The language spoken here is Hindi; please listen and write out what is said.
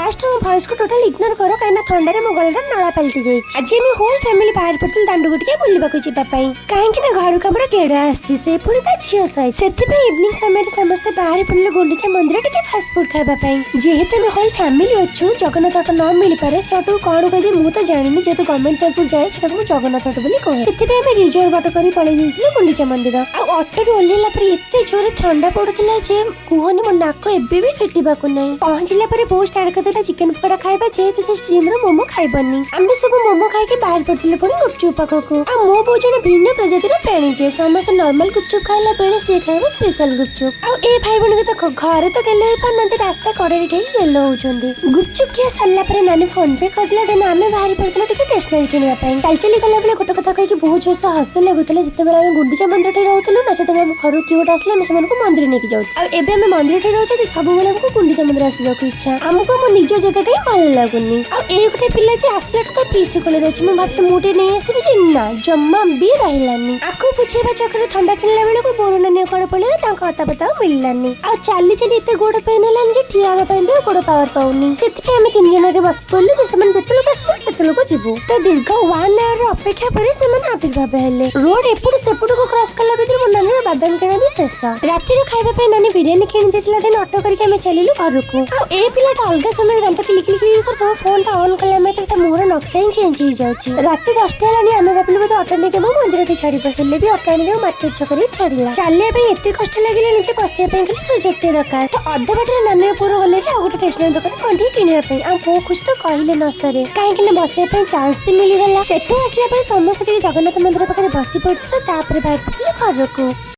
लास्ट मो वॉइस को टोटल इग्नोर करो काइना थंडा मो गळा नळा पलटि जाई। आज हम होल फैमिली बाहर पड़तल दांडू टिके बुलिबा को जिबा पई काहेकि ना घर को हमर गेड़ आछि से पुरी ता झियो सहित सेति पे इवनिंग समय रे समस्त बाहर पड़ले गुंडीचा मंदिर टिके फास्ट फूड खाइबा पई जेहेतु हम होल फैमिली अछु जगन्नाथ ऑटो न मिल पारे सेटू कोन कहि मु तो जानिनी जेतु गवर्नमेंट तरफ जाय सेटा मु जगन्नाथ ऑटो बोली कहे सेति पे हम रिजर्व ऑटो करी पळै दिथिलु गुंडीचा मंदिर आ ऑटो रो ओल्हेला पर एते जोरे ठंडा पडुथिला जे कुहनी मो नाक एबे भी फिटिबा को नै पहुंचला पर बहुत स्टार्ट कर देला चिकन पकोड़ा खाइबा जेहेतु से स्ट्रीम रो मोमो खाइबनी हम सब मोमो खाइ के बाहर पड़थिले पुनी गुपचुप पाखको आ मो बो जने भिन्न प्रजाति रो प्राणी के समस्त नॉर्मल गुपचुप खाइला बेले से खाइबा स्पेशल गुपचुप आ ए भाई बन के तो घर तो केले पानते रास्ता कड़े रे ठेई गेलो होचंदी गुपचुप के सल्ला पर नानी फोन पे करला देन हमें बाहर पड़थिले टिके स्टेशनरी किनवा पई चलचली गला बेले गोटे कथा कहि के बहुत जोस हस लागुतले जते बेले हम गुंडीचा मंदिर टे रहउतलु ना सेते हम घर की गोटे आसले हम समन को मंदिर नेकी जाउ आ एबे हम मंदिर टे रहउ छ सब बेले हमको गुंडीचा मंदिर आसीबा को इच्छा हमको मो निज जगह टे भल लागुनी आ ए गोटे पिल्ला जे आसले तो पीसी कोले रहछ म भाबते मोटे नै आसीबे जे ना जम्मा भी रहिलानी आखु पुछेबा चक्कर ठंडा किनला बेले को बोरना ने कोड़ पले तांका अता पता मिललानी आ चाली चली एते गोड़ पेनलानी जे ठियाबा पई बे गोड़ पावर पाउनी सेति पे हम तीन जन रे बस पड़लु जे समान जते लोग आसबे सेते लोग जिवो तो दीर्घ 1 आवर अपेक्षा पर समान आविर्भाव हेले रोड एपुड सेपुड को क्रॉस करला भीतर मन नानी बादाम किना भी शेष राती रे खाइबा पे नानी बिरयानी किन देथिला देन ऑटो करके हम चलिलु घर को आ ए पिलाटा अलगा समय दांत क्लिक क्लिक करतो फोन ता ऑन कला में ता मोर नक्शा ही चेंज हो जाउची राती 10टा लानी हम भाबिलु बे ऑटो ने के मो मंदिर के छाड़ी पहेले भी ऑटो ने मार्केट छकरी छाड़ीला चाले पे एते कष्ट लागिले नीचे बसिया पे खाली सुजोग ते दरकार तो अध बाटे नानी पूरा गले रे आ गोटे स्टेशनरी दुकान कंडी किनिया पे आ बो खुश तो कहिले न सरे काहे कि ना बसिया पे चांस ते मिली गला सेठो आसिया पे समस्त के जगन्नाथ मंदिर पाखरे बसी पड़थिला तापर बाहर पड़थिला घर को।